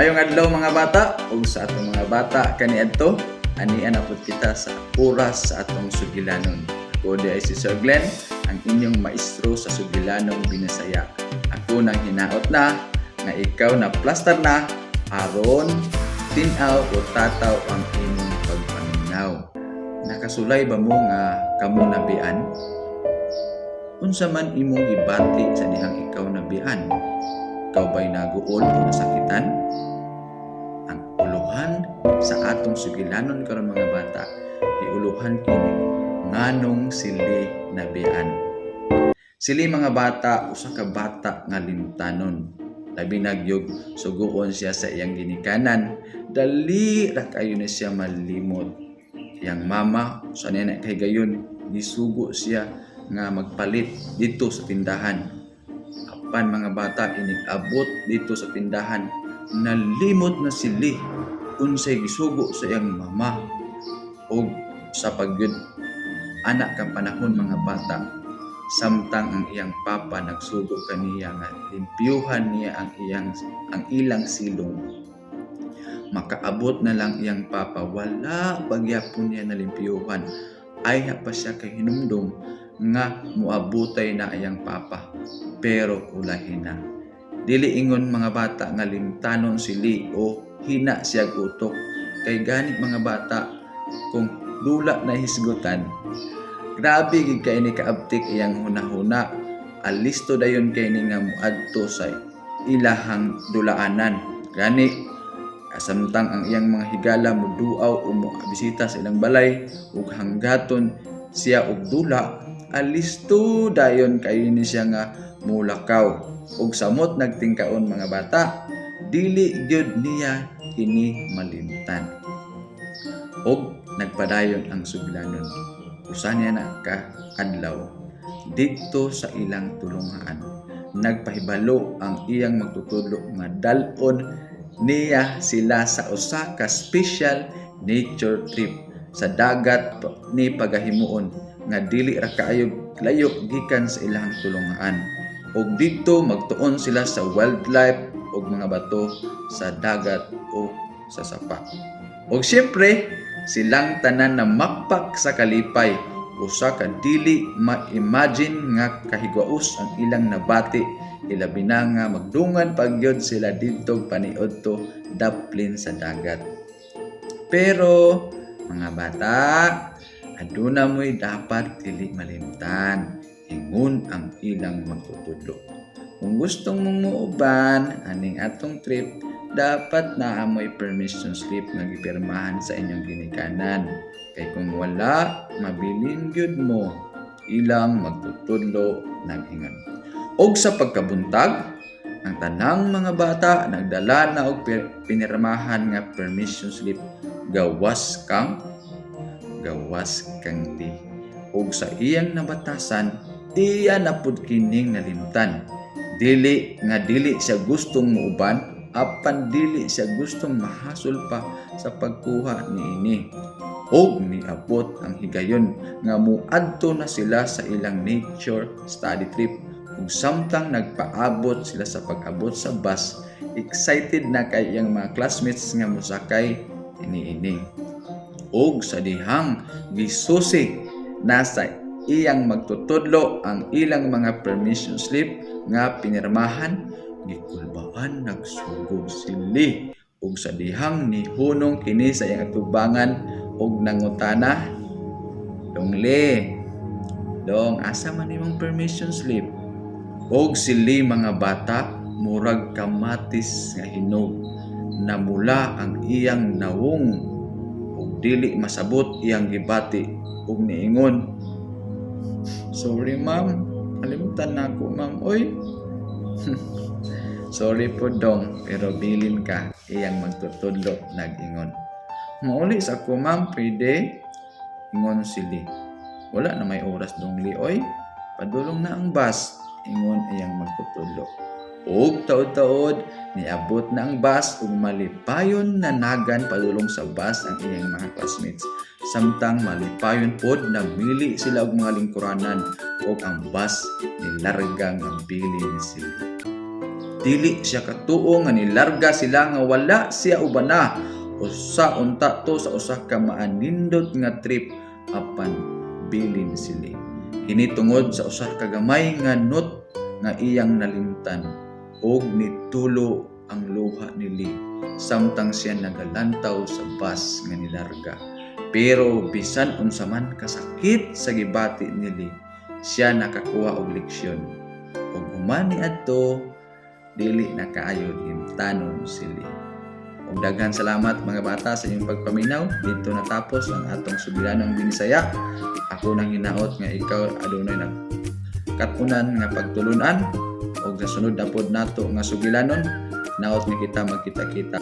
Mayong adlaw mga bata, ug sa atong mga bata kaniadto, anian na pud kita sa oras sa atong sugilanon. Ako di ay si Sir Glenn, ang inyong maestro sa sugilanong Binasaya. Ako nang hinaot na nga ikaw na plaster na aron tinaw o tataw ang imong pagpaminaw. Nakasulay ba mo nga kamo nabian? Unsa man imong gibati sa dihang ikaw nabian? Ikaw ba'y naguol o nasakitan? Ang uluhan sa atong sugilanon karon mga bata, iuluhan kini nganong sili nabian. Sili mga bata, usa ka bata nga limtanon. Labi nagyog suguon siya sa iyang ginikanan, dali ra kayo na siya malimot. Yang mama, sa niya kay gayon, gisugo siya nga magpalit dito sa tindahan. Apan mga bata, inigabot dito sa tindahan, nalimot na sili unsay gisugo sa iyang mama. O sa pagyud anak kang panahon mga bata, samtang ang iyang papa nagsugo kaniya nga limpyuhan niya ang ilang silong. Makaabot na lang iyang papa, wala pagyapon niya na limpyuhan. Ay pa siya kay hinumdum nga muabutay na iyang papa, pero ulahin na. Dili ingon mga bata nga limtanon sili o hina siya utok. Kay ganit mga bata, kung dula na hisgutan, grabe gid kay ni kaabtik iyang hunahuna. Alisto dayon kay ni nga muadto sa ilahang dulaanan. Gani samtang ang iyang mga higala moduaw o bisita sa ilang balay ug hanggaton siya og dula, alisto dayon kay ni siya nga mulakaw. Ug samot nagtingkaon mga bata, dili gyud niya kini malimtan. Og nagpadayon ang suglanon. Usa niya na ka adlaw didto sa ilang tulungaan, nagpahibalo ang iyang magtutudlo nga dal-on niya sila sa usa ka special nature trip sa dagat ni pagahimuon nga dili ra kaayo layo gikan sa ilang tulungaan. Og dito magtuon sila sa wildlife og mga bato sa dagat o sa sapa. Og siyempre silang tanan na makpak sa kalipay, usa ka dili ma-imagine nga kahigwaos ang ilang nabati. Ilabi na nga magdungan pagyod sila dito paniudto daplin sa dagat. Pero mga bata, aduna mo'y dapat dili malimtan, ingon ang ilang magtutudlo. Kung gustong mong muuban aning atong trip, dapat na amoy permission slip nga gipirmahan sa inyong ginikanan. Kay kung wala, mabilin gyud mo, ilang magtutudlo nag-ingon. Og sa pagkabuntag, ang tanang mga bata nagdala na og pinirmahan nga permission slip. Gawas kang di. Og sa iyang nabatasan, iya na pud kining nalimtan. Dili siya gustong muuban, apan dili siya gustong mahasol pa sa pagkuha niini. Og niabot ang higayon nga muadto na sila sa ilang nature study trip. Ug samtang nagpaabot sila sa pag-abot sa bus, excited na kay iyang mga classmates nga mosakay ini. Og sa dihang gisusi na sa iyang magtutudlo ang ilang mga permission slip nga pinirmahan, gikulbaan nagsugod sili. Og sa dihang nihunong kini sa iyang atubangan og nangutana, Dong, asa man imong permission slip? Og sili mga bata, murag kamatis nga hinog, namula ang iyang nawong ug dili masabot iyang gibati ug niingon, "Sorry ma'am, kalimutan na ako ma'am, oy." "Sorry po dong, pero bilin ka," iyang magtutudlo nag-ingon. "Mauli sa ko ma'am, pwede?" ingon sili. "Wala na may oras dong li, oy. Padulong na ang bus," ingon iyang magtutudlo. Og taod-taod niabot na ang bus ug malipayon na nagan padulong sa bus ang iyang mga classmates. Samtang malipayon pod namili sila og mga lingkuranan ug ang bus nilargang ang bili ni sila. dili siya katuo nga nilarga sila nga wala siya ubana usa unta to sa usa ka maanindot nga trip apan bilin sila. Kini tungod sa usa ka gamay nga not nga iyang nalimtan og nitulo ang luha nili samtang siya nagalantaw sa bus nga nilarga. Pero bisan unsa man kasakit sa gibati nili, siya nakakuha og leksyon. Ug human niadto dili na kaayo himtanon sila. Ug daghan salamat mga bata sa inyong pagpaminaw. Dito natapos ang atong Sugilanong Binisaya. Ako nang hinaot nga ikaw adunay na katunan nga pagtulunan ug sa sunod na pod nato nga sugilanon naot ni kita magkita-kita.